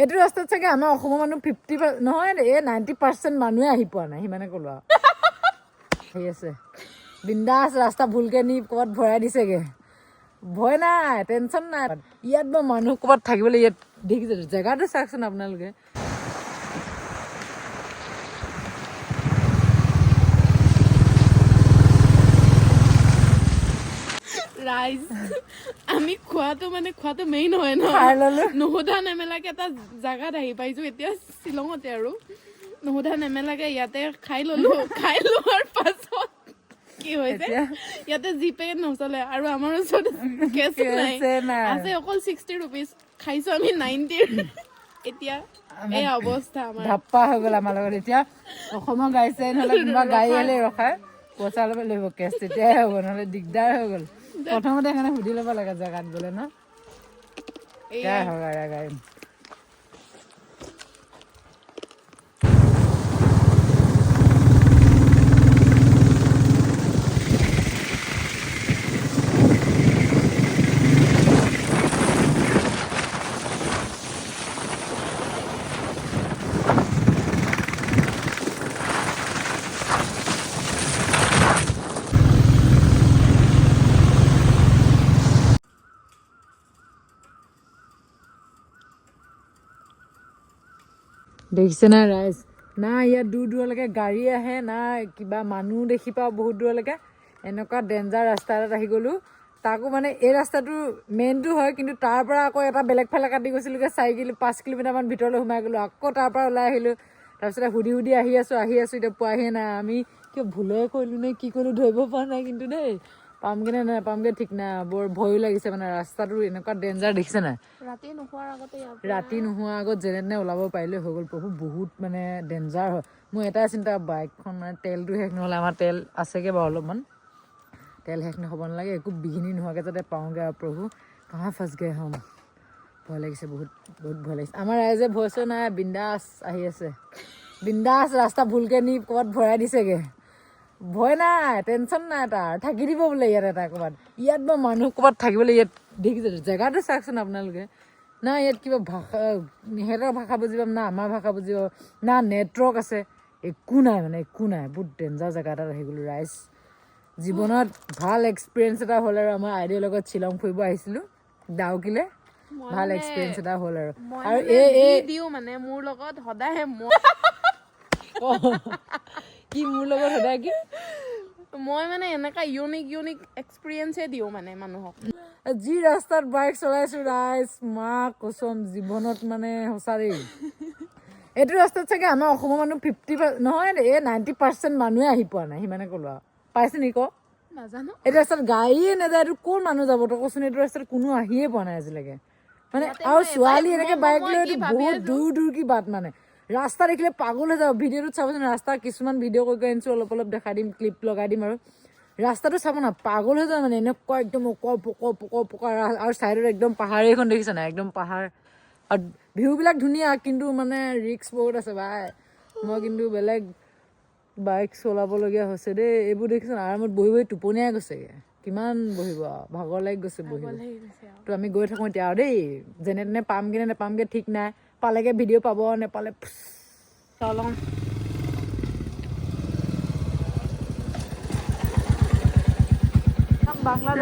এইটো ৰাস্তাত চাগে আমাৰ অসমৰ মানুহ 50 নহয় 90% মানুহে আহি পোৱা নাই সিমানে ক'লো আৰু সেই আছে বিন্দাছ ৰাস্তা ভুলকে নি ক'ৰবাত ভৰাই দিছেগে ভয় নাই টেনশ্যন নাই ইয়াত মই মানুহ ক'ৰবাত থাকিবলৈ ইয়াত দেখিছে জেগাটো চাওকচোন আপোনালোকে ৰাইস আমি খোৱাটো মেইন হয় ন নোহোধা নেমেলাকে এটা জাগাত আহি পাইছো এতিয়া শ্বিলঙতে আৰু নোহোধা নেমেলাকে ইয়াতে খাই লোৱাৰ পাছত কি হৈছে ইয়াতে জিপে নচলে আৰু আমাৰ ওচৰত কেছ নাই আছে অকল 60 rupees খাইছো আমি 90 এতিয়া এই অৱস্থা আমাৰ ধাপ্পা হৈ গ'ল আমাৰ লগত এতিয়া অসমৰ গাড়ী চাই নহ'লে কিবা গাড়ী আহিলে ৰখাই পইচা ল'ব লাগিব কেছ তেতিয়াহে হ'ব নহ'লে দিগদাৰ হৈ গ'ল প্ৰথমতে সেইকাৰণে সুধি ল'ব লাগে জেগাত গ'লে ন এয়াই হয় গাড়ী দেখিছে না ৰাইজ না ইয়াত দূৰ দূৰলৈকে গাড়ী আহে না কিবা মানুহ দেখি পাওঁ বহুত দূৰলৈকে এনেকুৱা ডেঞ্জাৰ ৰাস্তা এটাত আহি গ'লোঁ তাকো মানে এই ৰাস্তাটো মেইনটো হয় কিন্তু তাৰ পৰা আকৌ এটা বেলেগ ফালে কাটি গৈছিলোঁগৈ 5 কিলোমিটাৰমান ভিতৰলৈ সোমাই গ'লোঁ আকৌ তাৰ পৰা ওলাই আহিলোঁ তাৰপিছতে সুধি আহি আছোঁ এতিয়া পোৱাহিয়ে নাই আমি কিয় ভুলে কৰিলোঁ নে কি কৰিলোঁ ধৰিব পৰা নাই কিন্তু দেই পামগৈ নে নাপামগৈ ঠিক নাই বৰ ভয়ো লাগিছে মানে ৰাস্তাটো এনেকুৱা ডেঞ্জাৰ দেখিছে নাই ৰাতি নোহোৱাৰ আগত যেনে তেনে ওলাব পাৰিলে হৈ গ'ল প্ৰভু বহুত মানে ডেঞ্জাৰ হয় মোৰ এটাই চিন্তা বাইকখন মানে তেলটো শেষ নহ'লে আমাৰ তেল আছেগৈ বাৰু অলপমান তেল শেষ নহ'ব নালাগে একো বিঘিনি নোহোৱাকৈ যাতে পাওঁগৈ আৰু প্ৰভু কাहाँ ফঁচ গয়ে হম ভয় লাগিছে বহুত ভয় লাগিছে আমাৰ ৰাইজে ভয়ছো নাই বিন্দাছ আহি আছে বিন্দাছ ৰাস্তা ভুলকৈ নি ক'ৰবাত ভৰাই দিছেগৈ ভয় নাই টেনশ্যন নাই তাৰ থাকি দিব বোলে ইয়াত এটা ক'ৰবাত ইয়াত মই মানুহ ক'ৰবাত থাকিবলৈ ইয়াত দেখিছে জেগাটো চাওকচোন আপোনালোকে না ইয়াত কিবা ভাষা সিহঁতৰ ভাষা বুজি পাম না আমাৰ ভাষা বুজি পাম না নেটৱৰ্ক আছে একো নাই বহুত ডেঞ্জাৰ জেগা এটাত আহি গ'লোঁ ৰাইজ জীৱনত ভাল এক্সপিৰিয়েঞ্চ এটা হ'ল আৰু আমাৰ আইডিৰ লগত শ্বিলং ফুৰিব আহিছিলোঁ ডাউকিলে ভাল এক্সপিৰিয়েঞ্চ এটা হ'ল আৰু এই দিও মানে মোৰ লগত সদায় কি মোৰ লগত সদায় কি মই মানে এনেকা ইউনিক এক্সপিৰিয়েঞ্চে দিওঁ মানে মানুহক যি ৰাস্তাত বাইক চলাইছোঁ ৰাইজ মা কচম জীৱনত মানে সঁচা দেই এইটো ৰাস্তাত চাগে আমাৰ অসমৰ মানুহ 50 নহয় 90% মানুহে আহি পোৱা নাই সিমানে ক'লো আৰু পাইছে নি ক নাজানো এইটো ৰাস্তাত গাড়ীয়ে নাযায় এইটো ক'ৰ মানুহ যাব তই কচোন এইটো ৰাস্তাত কোনো আহিয়ে পোৱা নাই আজিলৈকে মানে আৰু ছোৱালী এনেকৈ বাইক লৈ এইটো বহুত দূৰ কি বাট মানে ৰাস্তা দেখিলে পাগল হৈ যাব ভিডিঅ'টোত চাবচোন ৰাস্তা কিছুমান ভিডিঅ' কৰি আনিছোঁ অলপ দেখাই দিম ক্লিপ লগাই দিম আৰু ৰাস্তাটো চাব না পাগল হৈ যায় মানে এনেকুৱা একদম পকা আৰু ছাইডত একদম পাহাৰী এখন দেখিছে নাই একদম পাহাৰ আৰু ভিউবিলাক ধুনীয়া কিন্তু মানে ৰিক্স বহুত আছে ভাই মই কিন্তু বেলেগ বাইক চলাবলগীয়া হৈছে দেই এইবোৰ দেখিছোঁ আৰামত বহি টোপনিয়াই গৈছেগৈ কিমান বহিব আৰু ভাগৰ লাগি গৈছে তো আমি গৈ থাকোঁ এতিয়া আৰু দেই যেনে তেনে পামগৈ নে নেপামগৈ ঠিক নাই পালেগৈ ভিডিঅ' পাব নেপালে চলওঁ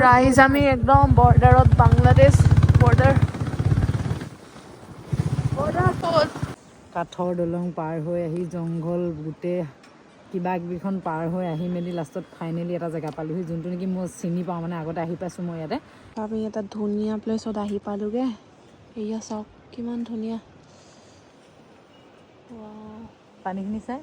রাইজ আমি একদম বৰ্ডাৰত বাংলাদেশ বৰ্ডাৰ কাঠৰ দলং পাৰ হৈ আহি জংঘল গোটেই কিবা কিবিখন পাৰ হৈ আহি মেলি লাষ্টত ফাইনেলি এটা জেগা পালোহি যোনটো নেকি মই চিনি পাওঁ মানে আগতে আহি পাইছোঁ মই ইয়াতে আমি এটা ধুনীয়া প্লেচত আহি পালোগে এয়া চাওক কিমান ধুনীয়া পানীখিনি চাই